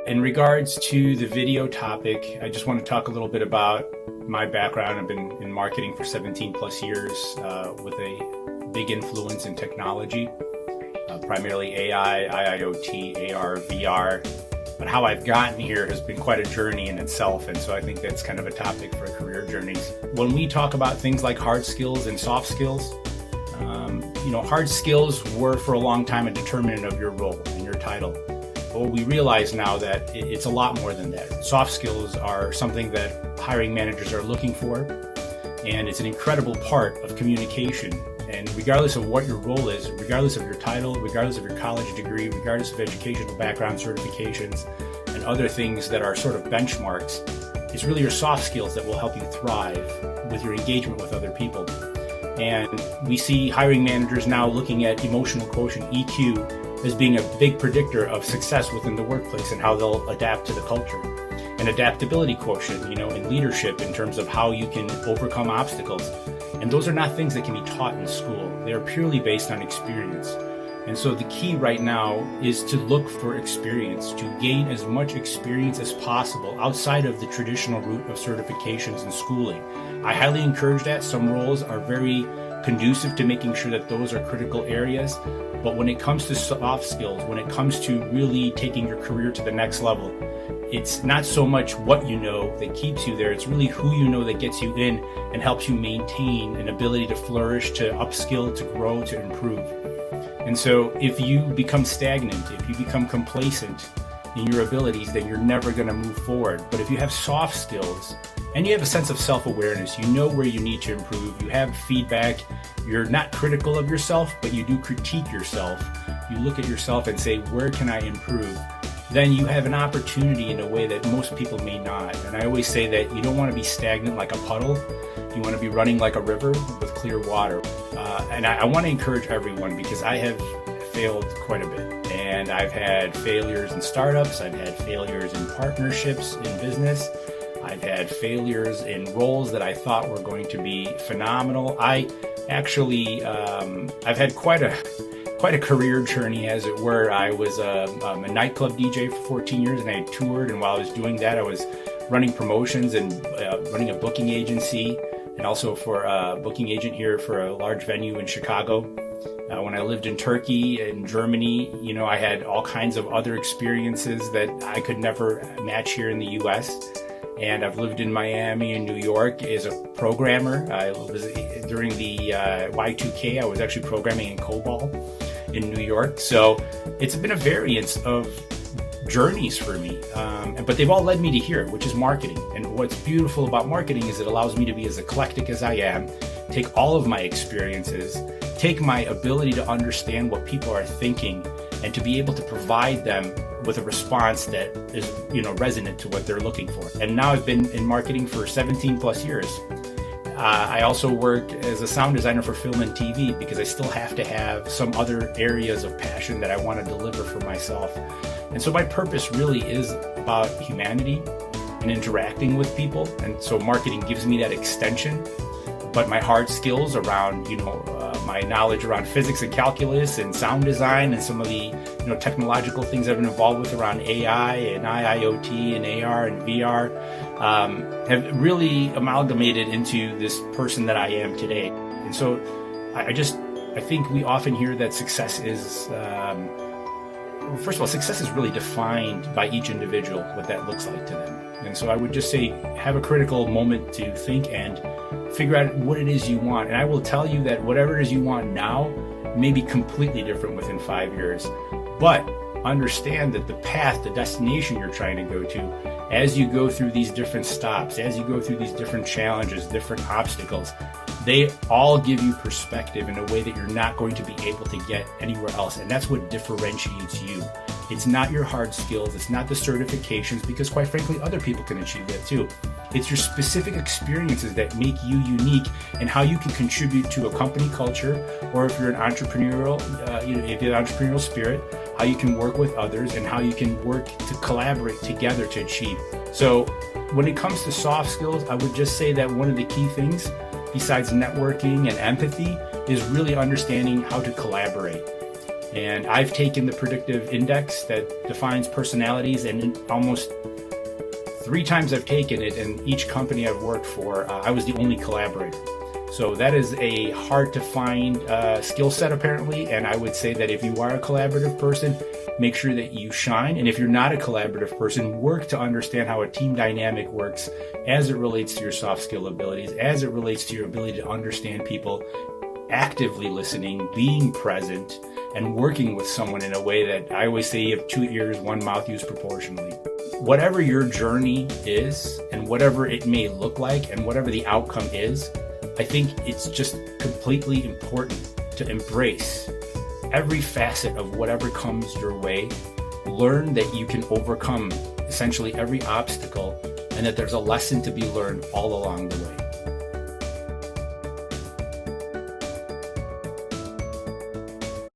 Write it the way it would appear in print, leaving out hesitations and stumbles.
In regards to the video topic, I just want to talk a little bit about my background. I've been in marketing for 17 plus years with a big influence in technology, primarily AI, IIoT, AR, VR. But how I've gotten here has been quite a journey in itself, and so I think that's kind of a topic for career journeys. When we talk about things like hard skills and soft skills, hard skills were for a long time a determinant of your role and your title. But we realize now that it's a lot more than that. Soft skills are something that hiring managers are looking for, and it's an incredible part of communication. And regardless of what your role is, regardless of your title, regardless of your college degree, regardless of educational background, certifications, and other things that are sort of benchmarks, it's really your soft skills that will help you thrive with your engagement with other people. And we see hiring managers now looking at emotional quotient, EQ, as being a big predictor of success within the workplace and how they'll adapt to the culture. And adaptability quotient, in leadership in terms of how you can overcome obstacles. And those are not things that can be taught in school. They're purely based on experience. And so the key right now is to look for experience, to gain as much experience as possible outside of the traditional route of certifications and schooling. I highly encourage that. Some roles are very conducive to making sure that those are critical areas. But when it comes to soft skills, when it comes to really taking your career to the next level, it's not so much what you know that keeps you there. It's really who you know that gets you in and helps you maintain an ability to flourish, to upskill, to grow, to improve. And so if you become stagnant, if you become complacent in your abilities, then you're never going to move forward. But if you have soft skills and you have a sense of self-awareness, you know where you need to improve, you have feedback, you're not critical of yourself, but you do critique yourself. You look at yourself and say, where can I improve? Then you have an opportunity in a way that most people may not. And I always say that you don't want to be stagnant like a puddle. You want to be running like a river with clear water. And I want to encourage everyone, because I have failed quite a bit. And I've had failures in startups. I've had failures in partnerships in business. I've had failures in roles that I thought were going to be phenomenal. I actually, I've had quite a career journey, as it were. I was a nightclub DJ for 14 years, and I toured. And while I was doing that, I was running promotions and running a booking agency, and also for a booking agent here for a large venue in Chicago. When I lived in Turkey and Germany, I had all kinds of other experiences that I could never match here in the U.S. And I've lived in Miami and New York as a programmer. I was during the Y2K. I was actually programming in COBOL in New York. So it's been a variance of journeys for me, but they've all led me to here, which is marketing. And what's beautiful about marketing is it allows me to be as eclectic as I am, take all of my experiences, take my ability to understand what people are thinking, and to be able to provide them with a response that is, resonant to what they're looking for. And now I've been in marketing for 17 plus years. I also worked as a sound designer for film and TV, because I still have to have some other areas of passion that I want to deliver for myself. And so my purpose really is about humanity and interacting with people. And so marketing gives me that extension. But my hard skills around, my knowledge around physics and calculus and sound design and some of the, technological things I've been involved with around AI and IIoT and AR and VR have really amalgamated into this person that I am today. And so I think we often hear that success is, first of all, success is really defined by each individual, what that looks like to them. And so I would just say, have a critical moment to think and figure out what it is you want. And I will tell you that whatever it is you want now may be completely different within 5 years. But understand that the path, the destination you're trying to go to, as you go through these different stops, as you go through these different challenges, different obstacles, they all give you perspective in a way that you're not going to be able to get anywhere else. And that's what differentiates you. It's not your hard skills. It's not the certifications, because quite frankly, other people can achieve that too. It's your specific experiences that make you unique, and how you can contribute to a company culture, or if you're an entrepreneurial, if you have an entrepreneurial spirit, how you can work with others and how you can work to collaborate together to achieve. So when it comes to soft skills, I would just say that one of the key things, besides networking and empathy, is really understanding how to collaborate. And I've taken the predictive index that defines personalities, and almost 3 times I've taken it, and each company I've worked for, I was the only collaborator. So that is a hard to find skill set apparently, and I would say that if you are a collaborative person, make sure that you shine. And if you're not a collaborative person, work to understand how a team dynamic works as it relates to your soft skill abilities, as it relates to your ability to understand people, actively listening, being present, and working with someone in a way that I always say you have 2 ears, 1 mouth, used proportionally. Whatever your journey is, and whatever it may look like, and whatever the outcome is, I think it's just completely important to embrace every facet of whatever comes your way. Learn that you can overcome essentially every obstacle, and that there's a lesson to be learned all along the way.